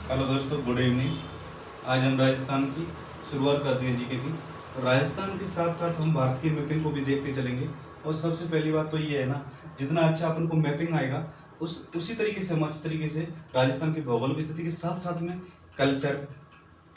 Hello दोस्तों, good evening. आज हम राजस्थान की शुरुआत करते हैं जीके की। तो राजस्थान के साथ साथ हम भारत की मैपिंग को भी देखते चलेंगे। और सबसे पहली बात तो ये है ना, जितना अच्छा अपन को मैपिंग आएगा उसी तरीके से हम अच्छी तरीके से राजस्थान की भौगोलिक स्थिति के साथ साथ में कल्चर,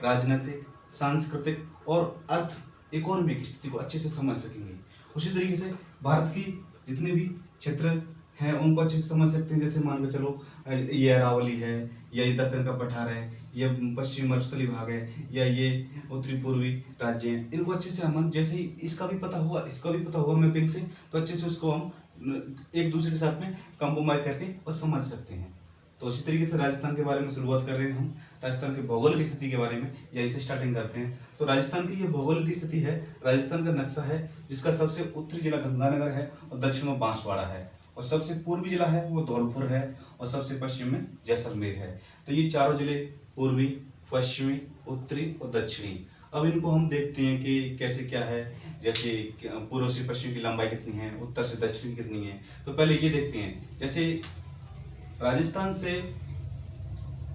राजनीतिक, सांस्कृतिक और अर्थ इकोनॉमी की स्थिति को अच्छे से समझ सकेंगे। उसी तरीके से भारत की जितने भी क्षेत्र हैं उनको अच्छे से समझ सकते हैं। जैसे मान के चलो, ये अरावली है, या ये दक्कन का पठार है, या पश्चिमी मरुस्थलीय भाग है, या ये उत्तरी पूर्वी राज्य हैं। इनको अच्छे से हम जैसे ही इसका भी पता हुआ मैपिंग से, तो अच्छे से उसको हम एक दूसरे के साथ में कंप्रोमाइज करके और समझ सकते हैं। तो उसी तरीके से राजस्थान के बारे में शुरुआत कर रहे हैं हम। राजस्थान के भौगोलिक स्थिति के बारे में यहीं से स्टार्टिंग करते हैं। तो राजस्थान की ये भौगोलिक स्थिति है, राजस्थान का नक्शा है, जिसका सबसे उत्तरी जिला गंगानगर है और दक्षिण में बांसवाड़ा है, और सबसे पूर्वी जिला है वो धौलपुर है, और सबसे पश्चिम में जैसलमेर है। तो ये चारों जिले पूर्वी, पश्चिमी, उत्तरी और दक्षिणी। अब इनको हम देखते हैं कि कैसे क्या है। जैसे पूर्व से पश्चिम की लंबाई कितनी है, उत्तर से दक्षिण की कितनी है। तो पहले ये देखते हैं, जैसे राजस्थान से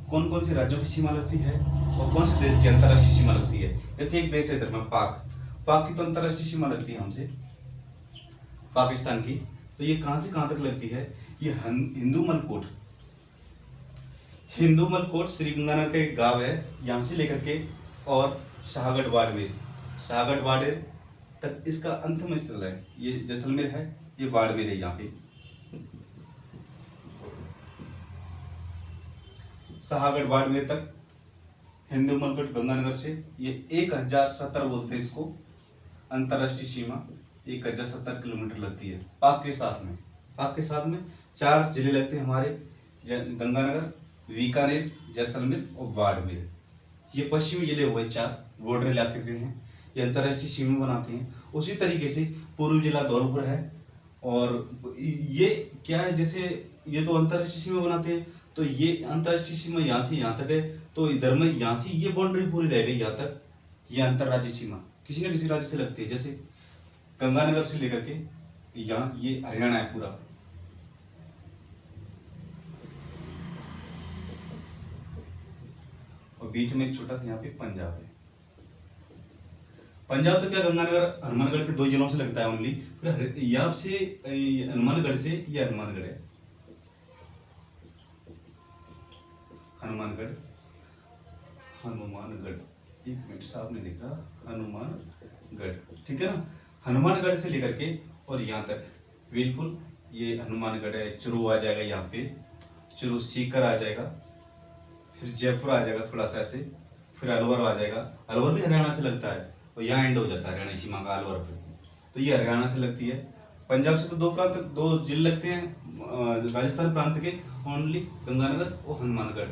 कौन कौन से राज्यों की सीमा लगती है और कौन से देश की अंतर्राष्ट्रीय सीमा लगती है। जैसे एक देश है इधर में पाक की तो अंतर्राष्ट्रीय सीमा लगती है हमसे, पाकिस्तान की। तो ये कहां से कहां तक लगती है, ये हिंदूमल कोट श्री गंगानगर का एक गांव है, यहां से लेकर के और शाहगढ़ बाड़मेर तक इसका अंत में स्थल है। ये जैसलमेर है, ये बाड़मेर है। यहाँ पे शाहगढ़ बाड़मेर तक हिंदूमल कोट गंगानगर से ये 1070 बोलते हैं इसको, अंतर्राष्ट्रीय सीमा 1070 किलोमीटर लगती है। पाक के साथ में 4 जिले लगते हैं हमारे, गंगानगर, बीकानेर, जैसलमेर और बाड़मेर। ये पश्चिमी जिले हुए 4 बॉर्डर इलाके पे हैं, ये अंतर्राष्ट्रीय सीमा बनाते हैं। उसी तरीके से पूर्वी जिला धौलपुर है, और ये क्या है, जैसे ये तो अंतर्राष्ट्रीय सीमा बनाते हैं, तो ये अंतर्राष्ट्रीय सीमा यहाँ से यहाँ तक है। तो इधर में यहाँ से ये बाउंड्री पूरी रह गई यहाँ तक, ये अंतर्राज्यीय सीमा किसी न किसी राज्य से लगती है। जैसे गंगानगर से लेकर के यहाँ ये हरियाणा है पूरा, और बीच में एक छोटा सा यहाँ पे पंजाब है। पंजाब तो क्या गंगानगर हनुमानगढ़ के 2 जिलों से लगता है ओनली। फिर यहाँ से हनुमानगढ़ से ये हनुमानगढ़ है, हनुमानगढ़ 1 मिनट साहब ने दिख रहा, हनुमानगढ़, ठीक है ना। हनुमानगढ़ से लेकर के और यहाँ तक बिल्कुल ये हनुमानगढ़ है। चुरू आ जाएगा, यहाँ पे चुरू सीकर आ जाएगा, फिर जयपुर आ जाएगा थोड़ा सा ऐसे, फिर अलवर आ जाएगा। अलवर भी हरियाणा से लगता है, और यहाँ एंड हो जाता है हरियाणा सीमा का अलवर पे। तो ये हरियाणा से लगती है। पंजाब से तो 2 जिले लगते हैं राजस्थान प्रांत के, ओनली गंगानगर और हनुमानगढ़,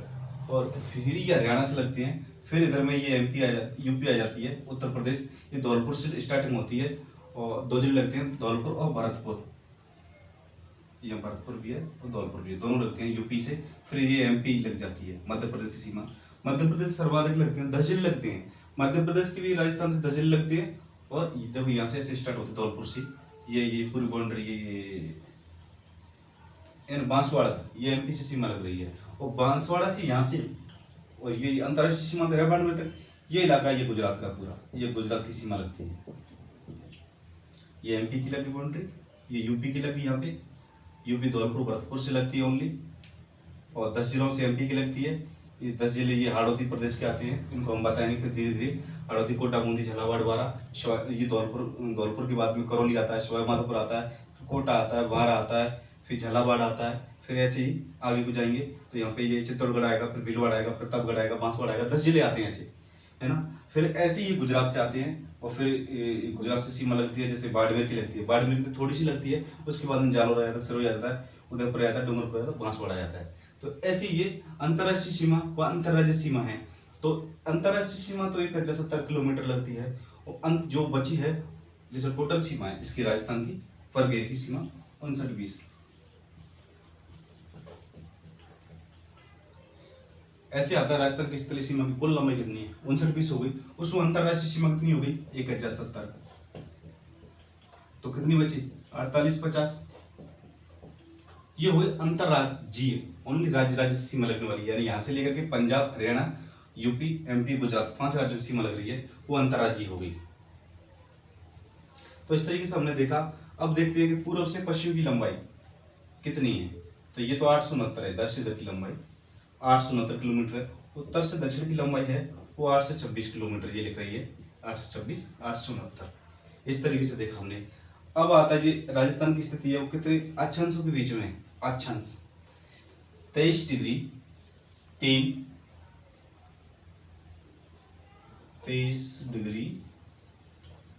और फिर ये हरियाणा से लगती हैं। फिर इधर में ये यूपी आ जाती है, उत्तर प्रदेश। ये धौलपुर से स्टार्टिंग होती है, और 2 जिले लगते हैं, धौलपुर और भरतपुर। यहाँ भरतपुर भी है और धौलपुर भी है, दोनों लगते हैं यूपी से। फिर ये एमपी लग जाती है, मध्य प्रदेश की सीमा। मध्य प्रदेश से सर्वाधिक लगते हैं, 10 जिले लगते हैं। मध्य प्रदेश के भी राजस्थान से 10 जिले लगते हैं, और जब यहाँ से ऐसे स्टार्ट होते हैं धौलपुर से, ये पूरी बाउंड्री ये बांसवाड़ा, ये एमपी से सीमा लग रही है। और बांसवाड़ा से यहाँ से, और ये अंतर्राष्ट्रीय सीमा तो है बाड़मेर तक। ये इलाका ये गुजरात का पूरा, ये गुजरात की सीमा लगती है। ये एमपी की लगी बाउंड्री, ये यूपी की लगी, यहाँ पे यूपी धौलपुर भरतपुर से लगती है ओनली, और 10 जिलों से एमपी की लगती है। ये 10 जिले ये हाड़ौती प्रदेश के आते हैं, इनको हम बताएंगे फिर धीरे धीरे। हाड़ौती, कोटा, बूंदी, झालावाड़, बारा, ये धौलपुर के बाद में करौली आता है, सवाई माधोपुर आता है, फिर कोटा आता है, बारा आता है, फिर झालावाड़ आता है। फिर ऐसे ही आगे को जाएंगे तो यहाँ पे ये चित्तौड़गढ़ आएगा, फिर भीलवाड़ा आएगा, प्रतापगढ़ आएगा, बांसवाड़ा आएगा। 10 जिले आते हैं ऐसे, है ना। फिर ऐसे ही गुजरात से आते हैं, और फिर गुजरात से सीमा लगती है, जैसे बाड़मेर की लगती है। बाड़मेर की थोड़ी सी लगती है, उसके बाद में जालोर आ जाता है, सिरोही आ जाता है, उदयपुर आ जाता है, डूंगरपुर आ जाता है, बांसवाड़ा आ जाता है। तो ऐसी ये अंतर्राष्ट्रीय सीमा व अंतर्राज्यीय सीमा है। तो अंतर्राष्ट्रीय सीमा तो 1070 किलोमीटर लगती है, और जो बची है, जैसे टोटल सीमा है इसकी राजस्थान की पर घेर की सीमा 59-20। ऐसे आता है राजस्थान की स्थलीय सीमा की कुल लंबाई कितनी है, 59-20 हो गई। उसमें अंतर्राष्ट्रीय सीमा कितनी हो गई, 1070। तो कितनी बची, 48-50। ये हुए अंतर्राज्यीय ओनली राज्य से सीमा लगने वाली है, यानी यहाँ से लेकर के पंजाब, हरियाणा, यूपी, एमपी, गुजरात 5 राज्यों से सीमा लग रही है, वो अंतर्राज्यीय हो गई। तो इस तरीके से हमने देखा। अब देखते हैं कि पूर्व से पश्चिम की लंबाई कितनी है। तो ये तो 869 है, इधर से इधर की लंबाई 869 किलोमीटर है। उत्तर से दक्षिण की लंबाई है वो 8 से 26 किलोमीटर, ये लिख रही है 8 से 26, 869। इस तरीके से देखा हमने। अब आता है जी राजस्थान की स्थिति है वो कितने अक्षांशों के बीच में है। अक्षांश 23 डिग्री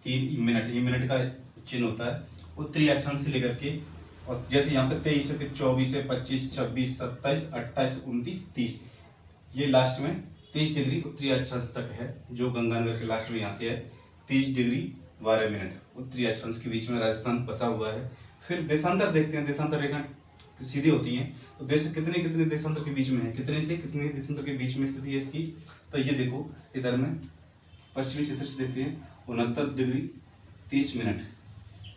3 मिनट, ये मिनट का चिन्ह होता है, उत्तरी अक्षांश से लेकर के, और जैसे यहाँ पे 23 है, फिर 24 है, 25, 26, 27, 28, 29, 30, ये लास्ट में 30 डिग्री उत्तरी अक्षांश तक है, जो गंगानगर के लास्ट में यहाँ से है 30 डिग्री 12 मिनट उत्तरी अक्षांश के बीच में राजस्थान बसा हुआ है। फिर देशांतर देखते हैं, देशांतर रेखा सीधी होती हैं, तो देश कितने कितने देशांतर के बीच में है, कितने से कितने देशांतर के बीच में स्थिति है इसकी। तो ये देखो इधर में पश्चिमी क्षेत्र से देखते हैं 69 डिग्री 30 मिनट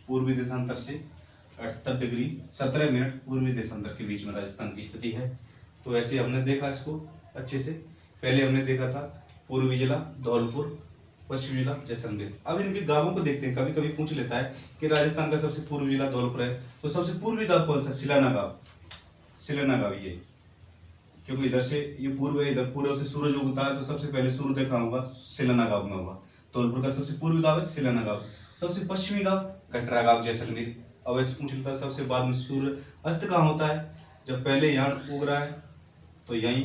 पूर्वी देशांतर से, 78 डिग्री 17 मिनट पूर्वी देशांतर के बीच में राजस्थान की स्थिति है। तो ऐसे हमने देखा इसको अच्छे से। पहले हमने देखा था पूर्वी जिला धौलपुर, पश्चिमी जिला जैसलमेर। अब इनके गांवों को देखते हैं, कभी कभी पूछ लेता है कि राजस्थान का सबसे पूर्वी जिला धौलपुर है, तो सबसे पूर्वी गांव कौन सा? सिलाना गांव। सिलाना गांव ये, क्योंकि इधर से ये पूर्व है, इधर पूर्व से सूरज उगता है, तो सबसे पहले सूर्योदय कहाँ होगा? सिलाना गांव में होगा। धौलपुर का सबसे पूर्वी गांव है सिलाना गांव। सबसे पश्चिमी गांव कटरा गांव जैसलमेर। अब ऐसे पूछ लेता है सबसे बाद में सूर्य अस्त कहाँ होता है? जब पहले यहाँ उग रहा है तो यहीं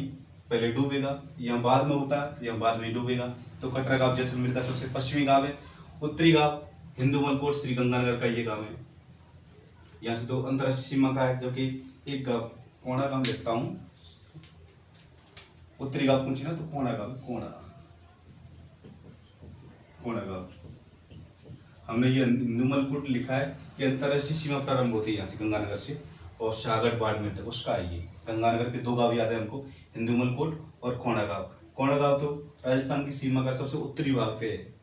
पहले डूबेगा, यहाँ बाद में उगता है तो यहाँ बाद में डूबेगा। तो कटरा गांव जैसलमेर का सबसे पश्चिमी गांव है। उत्तरी गांव हिंदुमलकोट श्री गंगानगर का ये गांव है। यहाँ से तो अंतरराष्ट्रीय सीमा का है, जबकि एक गांव कोणा गांव देखता हूँ। उत्तरी गांव पूछी ना तो कोणा गांव, कोणा गांव। हमने ये हिंदुमलकोट लिखा है, ये अंतरराष्ट्रीय सीमा प्रारंभ होती है यहाँ से गंगानगर से, और शाहगढ़ बाड़मेर तक उसका है ये। गंगानगर के 2 गांव याद है हमको, हिंदुमलकोट और कोणा गांव। कोणा गांव तो राजस्थान की सीमा का सबसे उत्तरी भाग पे है।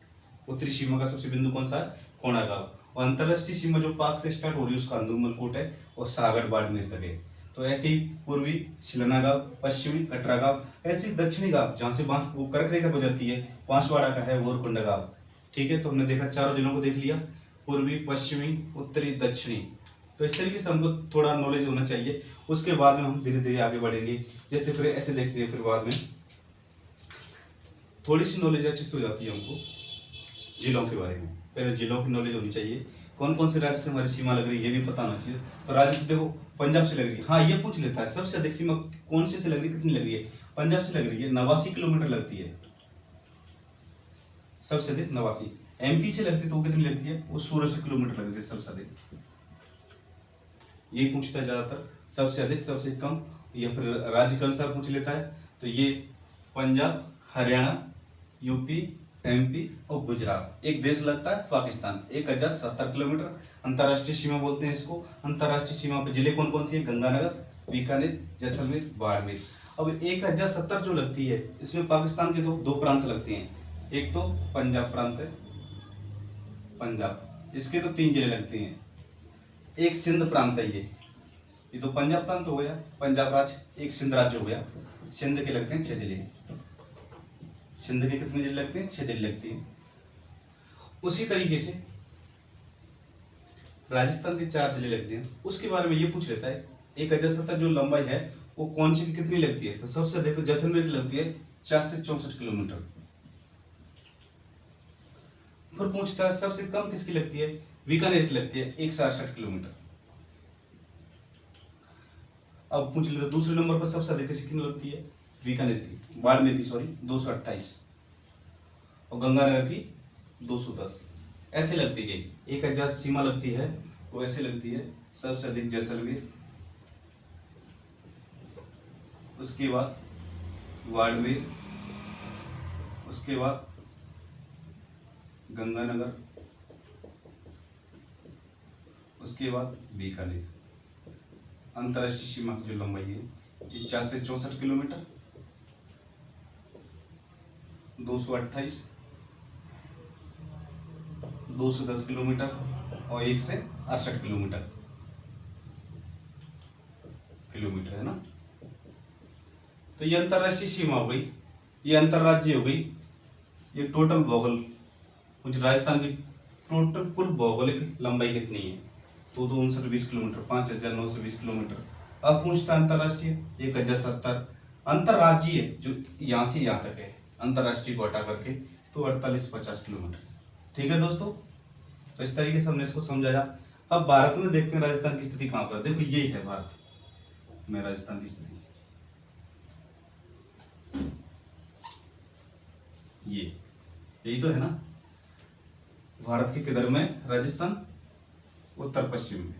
उत्तरी सीमा का सबसे बिंदु कौन सा है? कोणा गांव। और अंतरराष्ट्रीय सीमा जो पाक से स्टार्ट हो रही है उसका हिंदुमलकोट है, और शाहगढ़ बाड़मेर तक है। तो ऐसे ही पूर्वी सिलाना गांव, पश्चिमी कटरा गांव, ऐसे ही दक्षिणी गांव जहाँ से कर्क रेखा गुजरती है बांसवाड़ा का है वोरकुंडा गांव। ठीक है, तो हमने देखा चारों जिलों को देख लिया, पूर्वी, पश्चिमी, उत्तरी, दक्षिणी। तो इस तरीके से हमको थोड़ा नॉलेज होना चाहिए, उसके बाद में हम धीरे धीरे आगे बढ़ेंगे। जैसे फिर ऐसे देखते हैं, फिर बाद में थोड़ी सी नॉलेज अच्छी से हो जाती है हमको जिलों के बारे में। पहले जिलों की नॉलेज होनी चाहिए, कौन कौन से राज्य से हमारी सीमा लग रही है ये भी पता होना चाहिए। तो राज्य तो देखो पंजाब से लग रही है, हाँ ये पूछ लेता है सबसे अधिक सीमा कौन से लग रही है, कितनी लग रही है? पंजाब से लग रही है, 89 किलोमीटर लगती है, सबसे अधिक 89। एमपी से लगती है तो वो कितनी लगती है? वो 1600 किलोमीटर लगती है सबसे अधिक। ये पूछता है ज्यादातर, सबसे अधिक सबसे कम, या फिर राज्य के अनुसार पूछ लेता है। तो ये पंजाब, हरियाणा, यूपी, एमपी और गुजरात। एक देश लगता है पाकिस्तान, 1070 किलोमीटर अंतर्राष्ट्रीय सीमा बोलते हैं इसको। अंतर्राष्ट्रीय सीमा पे जिले कौन कौन से हैं? गंगानगर, बीकानेर, जैसलमेर, बाड़मेर। अब 1070 जो लगती है इसमें पाकिस्तान के दो प्रांत लगते हैं। एक तो पंजाब प्रांत है, पंजाब, इसके तो 3 जिले लगते हैं। एक सिंध प्रांत है, ये तो पंजाब प्रांत हो गया, पंजाब राज्य। एक सिंध राज्य हो गया, सिंध के लगते हैं 6 जिले। सिंध के कितने जिले लगते हैं? 6 जिले लगते हैं। उसी तरीके से राजस्थान के 4 जिले लगते हैं। उसके बारे में ये पूछ लेता है 1070 जो लंबाई है वो कौन सी की कितनी लगती है? तो सबसे अधिक तो जैसलमेर की लगती है 4 से 64 किलोमीटर। फिर पूछता है सबसे कम किसकी लगती है? बीकानेर की लगती है 168 किलोमीटर। अब पूछ लेते दूसरे नंबर पर सबसे अधिक किसकी लगती है? बीकानेर की, बाड़मेर की सॉरी 228, और गंगानगर की 210। ऐसे लगती है, 1000 सीमा लगती है वो ऐसे लगती है। सबसे अधिक जैसलमेर, उसके बाद बाड़मेर, उसके बाद गंगानगर, उसके बाद बीकानेर। अंतर्राष्ट्रीय सीमा की जो लंबाई है ये 4 से 64 किलोमीटर, 228, 210 किलोमीटर और 1 से 68 किलोमीटर है ना। तो ये अंतर्राष्ट्रीय सीमा हो गई, ये अंतर्राज्यीय हो गई, ये टोटल भौगोलिक, कुछ राजस्थान की टोटल कुल भौगोलिक लंबाई कितनी है, तो 229 किलोमीटर, 5,920 किलोमीटर। अब पूछता अंतर्राष्ट्रीय 1,070। अंतर्राज्यीय जो यहाँ से यहाँ तक है, अंतर्राष्ट्रीय को हटा करके तो 48-50 किलोमीटर। ठीक है दोस्तों, तो इस तरीके से हमने इसको समझाया। अब भारत में देखते हैं राजस्थान की स्थिति कहाँ पर। देखो यही है भारत में राजस्थान की स्थिति, ये यही तो है ना। भारत के किधर में? राजस्थान उत्तर पश्चिम में।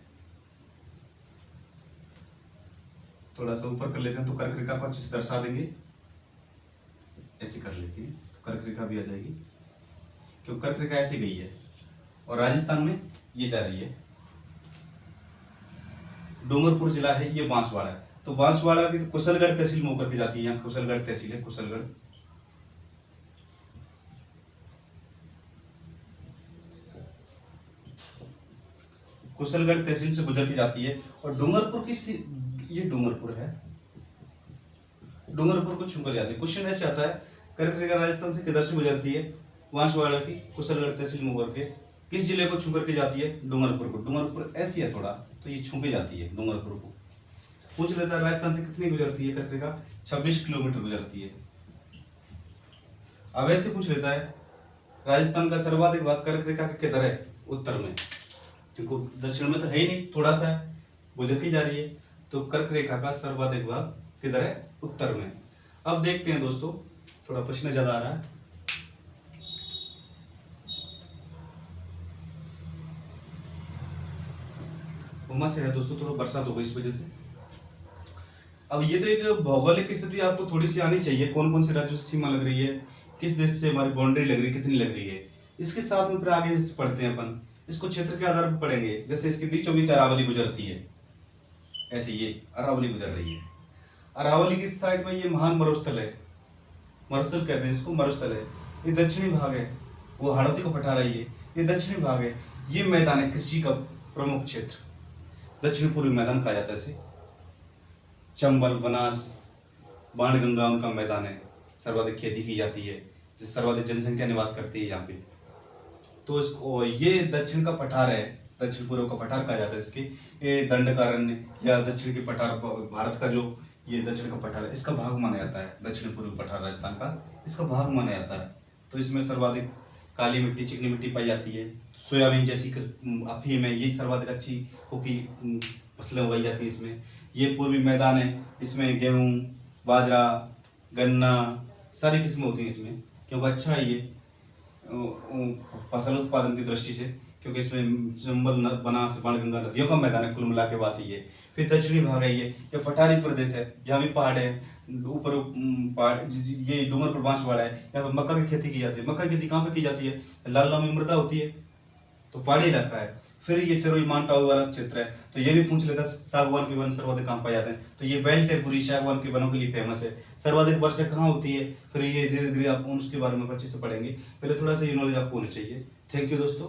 थोड़ा सा ऊपर कर लेते हैं तो कर्क रेखा को अच्छे से दर्शा देंगे, ऐसे कर लेते हैं तो कर्क रेखा भी आ जाएगी, क्योंकि कर्क रेखा ऐसे गई है और राजस्थान में ये जा रही है। डूंगरपुर जिला है, ये बांसवाड़ा है, तो बांसवाड़ा की तो कुशलगढ़ तहसील में होकर के जाती है। यहाँ कुशलगढ़ तहसील है, कुशलगढ़। कुशलगढ़ तहसील से गुजर के जाती है और डूंगरपुर की, ये डूंगरपुर है, डूंगरपुर को छूकर जाती है। क्वेश्चन ऐसे आता है, कर्क रेखा राजस्थान से किधर से गुजरती है? बांसवाड़ा की कुशलगढ़ तहसील में होकर के किस जिले को छू करके जाती है? डूंगरपुर को। डूंगरपुर ऐसी है थोड़ा, तो ये छू के जाती है डूंगरपुर को। पूछ लेता है राजस्थान से कितनी गुजरती है कर्क रेखा? 26 किलोमीटर गुजरती है। अब ऐसे पूछ लेता है राजस्थान का सर्वाधिक भाग कर्क रेखा के किधर है? उत्तर में, क्योंकि दक्षिण में तो है ही नहीं, थोड़ा सा गुजर के जा रही है। तो कर्क रेखा का सर्वाधिक भाग किधर है? उत्तर में। अब देखते हैं दोस्तों, थोड़ा प्रश्न ज्यादा आ रहा है। उमस है दोस्तों, थोड़ा बरसात हो गई इस वजह से। अब ये तो एक भौगोलिक स्थिति आपको थोड़ी सी आनी चाहिए, कौन कौन से राज्यों से सीमा लग रही है, किस देश से हमारी बाउंड्री लग रही है, कितनी लग रही है। इसके साथ में फिर आगे पढ़ते हैं अपन, इसको क्षेत्र के आधार पर पढ़ेंगे। जैसे इसके बीचों बीच अरावली गुजरती है, ऐसे ये अरावली गुजर रही है। अरावली की साइड में ये महान मरुस्थल है, मरुस्थल कहते हैं इसको, मरुस्थल है। ये दक्षिणी भाग है, वो हाड़ौती को पठा रही है, ये दक्षिणी भाग है। ये मैदान है कृषि का प्रमुख क्षेत्र, दक्षिण पूर्वी मैदान कहा जाता है इसे। चंबल, बनास, बाणगंगा उनका मैदान है, सर्वाधिक खेती की जाती है, जिस सर्वाधिक जनसंख्या निवास करती है यहाँ पे। तो इसको, ये दक्षिण का पठार है, दक्षिण पूर्व का पठार कहा जाता है इसके। ये दंडकारण्य या दक्षिण की पठार, भारत का जो ये दक्षिण का पठार है, इसका भाग माना जाता है। दक्षिण पूर्वी पठार राजस्थान का इसका भाग माना जाता है। तो इसमें सर्वाधिक काली मिट्टी, चिकनी मिट्टी पाई जाती है। सोयाबीन जैसी अफीम है, ये सर्वाधिक अच्छी होकी फसलें उगाई जाती है इसमें। ये पूर्वी मैदान है, इसमें गेहूँ, बाजरा, गन्ना, सारी किस्में होती हैं इसमें, क्योंकि अच्छा है ये फसल उत्पादन की दृष्टि से, क्योंकि इसमें चंबल, बनास, बाणगंगा नदियों का मैदान है, कुल मिला के बात ये। फिर दक्षिणी भाग है, ये पठारी प्रदेश है, यहाँ भी पहाड़ है, ऊपर पहाड़, ये डूंगरपुर बांसवाड़ा है, यहाँ पर मक्का की खेती की जाती है। मक्का की खेती कहाँ पे की जाती है? लाल लामी मृदा होती है, तो पहाड़ी इलाका है। फिर ये सिरोही माउंटाऊ वाला क्षेत्र है, तो ये भी पूछ लेता है सागवान के वन सर्वाधिक कहाँ पाए जाते हैं? तो ये बेल्ट है पूरी, सागवान के वनों के लिए फेमस है। सर्वाधिक वर्षा कहाँ होती है? फिर ये धीरे धीरे आप उसके बारे में अच्छे से पढ़ेंगे, पहले थोड़ा सा ये नॉलेज आपको होनी चाहिए। थैंक यू दोस्तों।